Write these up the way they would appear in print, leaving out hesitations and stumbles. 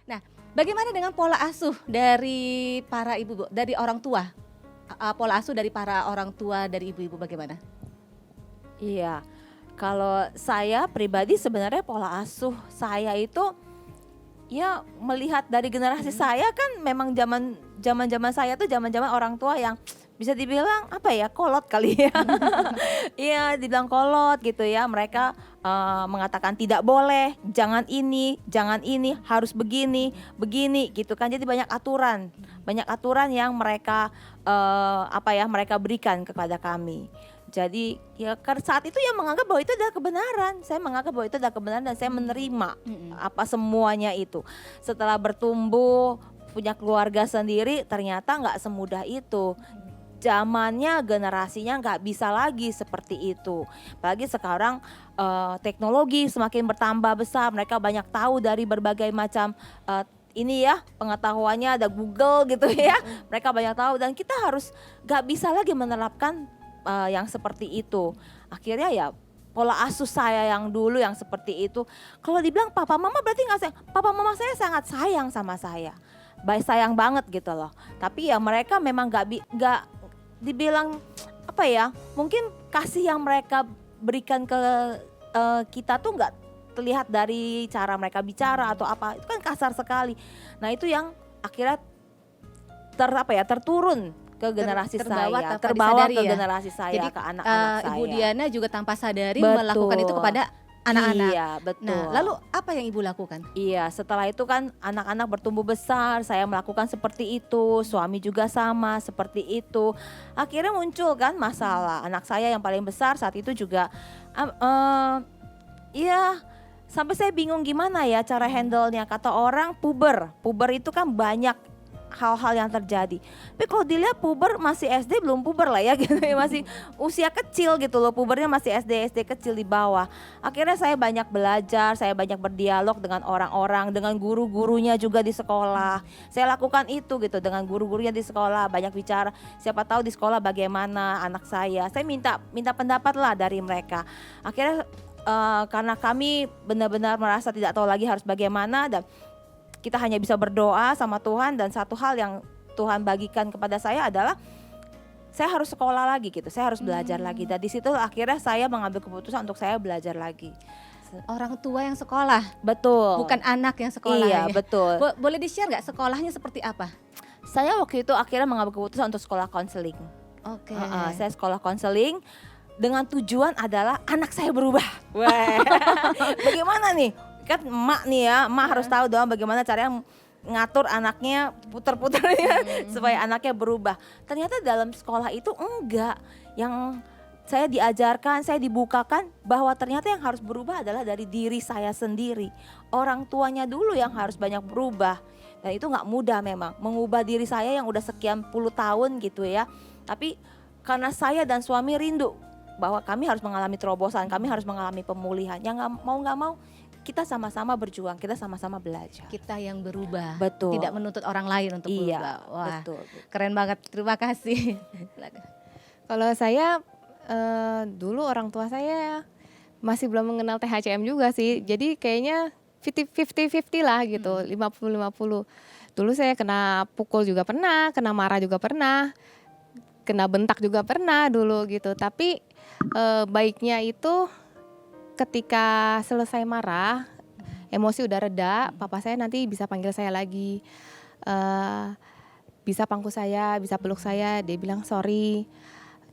Nah, bagaimana dengan pola asuh dari para ibu, Bu, dari orang tua? Pola asuh dari para orang tua dari ibu-ibu bagaimana? Iya, kalau saya pribadi sebenarnya pola asuh saya itu ya melihat dari generasi saya kan memang zaman saya tuh zaman-zaman orang tua yang bisa dibilang apa ya, kolot kali ya. Iya, dibilang kolot gitu ya. Mereka mengatakan tidak boleh, jangan ini, harus begini, begini gitu kan. Jadi banyak aturan yang mereka mereka berikan kepada kami. Jadi ya saat itu ya menganggap bahwa itu adalah kebenaran. Saya menganggap bahwa itu adalah kebenaran dan saya menerima apa semuanya itu. Setelah bertumbuh, punya keluarga sendiri, ternyata nggak semudah itu. Zamannya, generasinya nggak bisa lagi seperti itu. Apalagi sekarang teknologi semakin bertambah besar. Mereka banyak tahu dari berbagai macam ini ya, pengetahuannya, ada Google gitu ya. Mereka banyak tahu dan kita harus nggak bisa lagi menerapkan yang seperti itu. Akhirnya ya pola asuh saya yang dulu yang seperti itu. Kalau dibilang papa mama berarti nggak sayang. Papa mama saya sangat sayang sama saya. Baik, sayang banget gitu loh. Tapi ya mereka memang nggak dibilang apa ya, mungkin kasih yang mereka berikan ke kita tuh nggak terlihat dari cara mereka bicara atau apa, itu kan kasar sekali. Nah itu yang akhirnya terturun ke generasi saya, terbawa ke generasi saya, Jadi ke anak-anak saya. Ibu Diana juga tanpa sadari Betul. melakukan itu kepada anak-anak. Iya, betul. Nah, lalu apa yang Ibu lakukan? Iya, setelah itu kan anak-anak bertumbuh besar, saya melakukan seperti itu, suami juga sama seperti itu. Akhirnya muncul kan masalah. Anak saya yang paling besar saat itu juga iya, sampai saya bingung gimana ya cara handle-nya. Kata orang puber itu kan banyak hal-hal yang terjadi. Tapi kalau dilihat puber masih SD, belum puber lah ya gitu ya, masih usia kecil gitu loh, pubernya masih SD kecil di bawah. Akhirnya saya banyak belajar, saya banyak berdialog dengan orang-orang, dengan guru-gurunya juga di sekolah. Saya lakukan itu gitu dengan guru-gurunya di sekolah, banyak bicara. Siapa tahu di sekolah bagaimana anak saya. Saya minta pendapat lah dari mereka. Akhirnya karena kami benar-benar merasa tidak tahu lagi harus bagaimana dan kita hanya bisa berdoa sama Tuhan, dan satu hal yang Tuhan bagikan kepada saya adalah saya harus sekolah lagi gitu, saya harus belajar lagi. Dan di situ akhirnya saya mengambil keputusan untuk saya belajar lagi. Orang tua yang sekolah, Betul. bukan anak yang sekolah. Iya, ya? betul. Boleh di-share nggak sekolahnya seperti apa? Saya waktu itu akhirnya mengambil keputusan untuk sekolah konseling. Oke. Saya sekolah konseling dengan tujuan adalah anak saya berubah. Wah, bagaimana nih? Kan emak nih ya, emak harus tahu dong bagaimana caranya ngatur anaknya putar-putar ya supaya anaknya berubah. Ternyata dalam sekolah itu enggak. Yang saya diajarkan, saya dibukakan bahwa ternyata yang harus berubah adalah dari diri saya sendiri. Orang tuanya dulu yang harus banyak berubah. Dan itu gak mudah memang, mengubah diri saya yang udah sekian puluh tahun gitu ya. Tapi karena saya dan suami rindu bahwa kami harus mengalami terobosan, kami harus mengalami pemulihan. Yang gak mau kita sama-sama berjuang, kita sama-sama belajar. Kita yang berubah, betul. Tidak menuntut orang lain untuk berubah. Wah, betul. Keren banget, terima kasih. Kalau saya dulu orang tua saya masih belum mengenal THCM juga sih, jadi kayaknya 50-50 lah gitu, 50-50. Dulu saya kena pukul juga pernah, kena marah juga pernah, kena bentak juga pernah dulu gitu. Tapi baiknya itu ketika selesai marah, emosi udah reda, papa saya nanti bisa panggil saya lagi, bisa pangku saya, bisa peluk saya. Dia bilang sorry,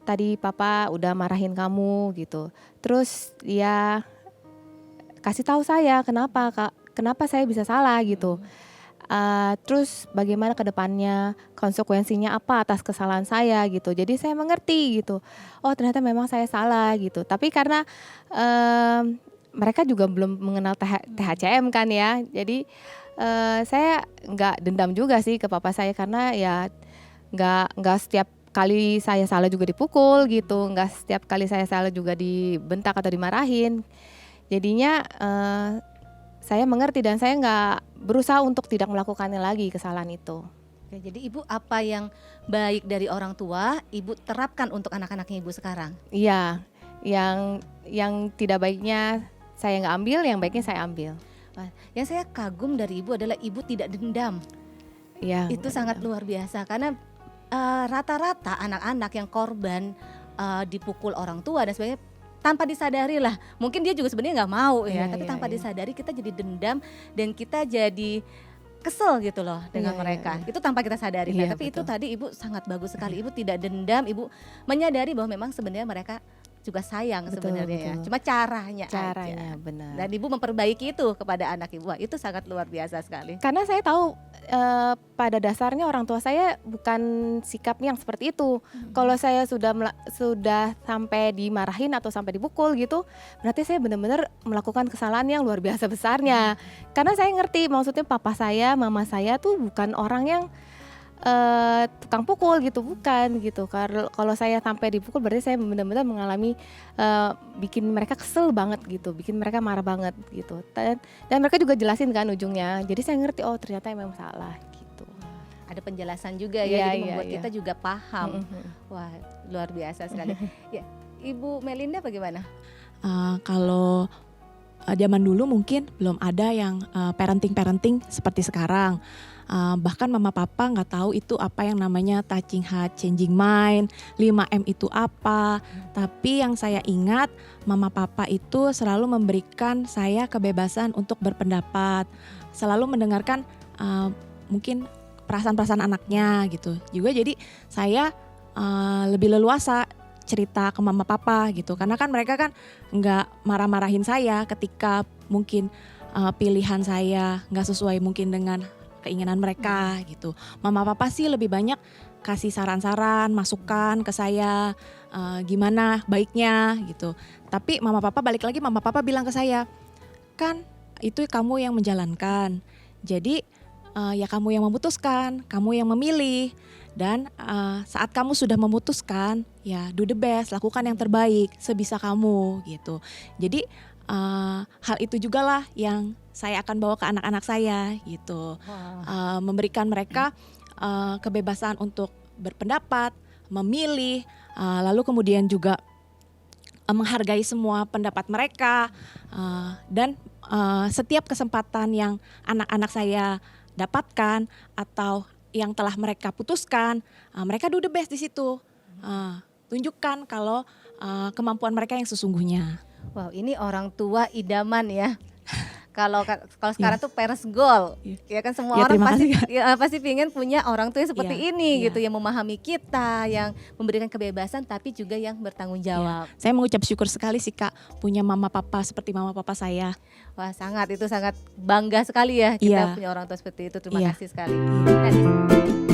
tadi papa udah marahin kamu gitu. Terus dia kasih tahu saya kenapa saya bisa salah gitu. Terus bagaimana ke depannya, konsekuensinya apa atas kesalahan saya gitu. Jadi saya mengerti gitu. Oh ternyata memang saya salah gitu. Tapi karena mereka juga belum mengenal THCM kan ya. Jadi saya nggak dendam juga sih ke papa saya, karena ya nggak setiap kali saya salah juga dipukul gitu. Nggak setiap kali saya salah juga dibentak atau dimarahin. Jadinya saya mengerti dan saya nggak berusaha untuk tidak melakukannya lagi kesalahan itu. Oke, jadi Ibu apa yang baik dari orang tua, Ibu terapkan untuk anak-anaknya Ibu sekarang? Iya, yang tidak baiknya saya nggak ambil, yang baiknya saya ambil. Wah, yang saya kagum dari ibu adalah ibu tidak dendam. Iya. Itu sangat luar biasa karena rata-rata anak-anak yang korban dipukul orang tua dan sebagainya tanpa disadari lah. Mungkin dia juga sebenarnya nggak mau ya, Iya, tapi iya, tanpa iya. disadari kita jadi dendam dan kita jadi kesel gitu loh dengan Iya, iya, mereka. iya. Itu tanpa kita sadari. Nah, Iya, tapi itu betul. tadi ibu sangat bagus sekali. Ibu tidak dendam, ibu menyadari bahwa memang sebenarnya mereka juga sayang Betul, sebenarnya ya. betul. Cuma caranya Caranya aja. benar. Dan ibu memperbaiki itu kepada anak ibu. Wah, itu sangat luar biasa sekali. Karena saya tahu pada dasarnya orang tua saya bukan sikapnya yang seperti itu. Kalau saya sudah sampai dimarahin atau sampai dipukul gitu, berarti saya benar-benar melakukan kesalahan yang luar biasa besarnya. Karena saya ngerti maksudnya papa saya, mama saya tuh bukan orang yang tukang pukul gitu, bukan gitu. Kalau saya sampai dipukul berarti saya benar-benar mengalami bikin mereka kesel banget gitu, bikin mereka marah banget gitu. Dan mereka juga jelasin kan ujungnya. Jadi saya ngerti oh ternyata emang salah gitu. Ada penjelasan juga Iya, ya, jadi iya, membuat iya. kita juga paham. Wah, luar biasa sekali. Ya, Ibu Melinda bagaimana? Kalau zaman dulu mungkin belum ada yang parenting seperti sekarang. Bahkan mama papa nggak tahu itu apa yang namanya touching heart, changing mind, 5M itu apa. Tapi yang saya ingat mama papa itu selalu memberikan saya kebebasan untuk berpendapat, selalu mendengarkan mungkin perasaan-perasaan anaknya gitu. Juga jadi saya lebih leluasa cerita ke mama papa gitu, karena kan mereka kan nggak marah-marahin saya ketika mungkin pilihan saya nggak sesuai mungkin dengan keinginan mereka gitu. Mama papa sih lebih banyak kasih saran-saran, masukan ke saya gimana baiknya gitu. Tapi mama papa balik lagi, mama papa bilang ke saya, kan itu kamu yang menjalankan. Jadi ya kamu yang memutuskan, kamu yang memilih. Dan saat kamu sudah memutuskan, ya do the best, lakukan yang terbaik sebisa kamu gitu. Jadi hal itu juga lah yang saya akan bawa ke anak-anak saya gitu. Memberikan mereka kebebasan untuk berpendapat, memilih, lalu kemudian juga menghargai semua pendapat mereka, dan setiap kesempatan yang anak-anak saya dapatkan atau yang telah mereka putuskan, mereka do the best di situ. Tunjukkan kalau kemampuan mereka yang sesungguhnya. Wow, ini orang tua idaman ya. Kalau sekarang tuh parents goal, ya kan semua Ya, orang terima pasti kasih, pasti pingin punya orang tua yang seperti Iya, ini iya. gitu, yang memahami kita, yang memberikan kebebasan tapi juga yang bertanggung jawab. Saya mengucap syukur sekali sih Kak punya mama papa seperti mama papa saya. Wah, itu sangat bangga sekali ya kita Iya. punya orang tua seperti itu. Terima Iya. kasih sekali. Nah,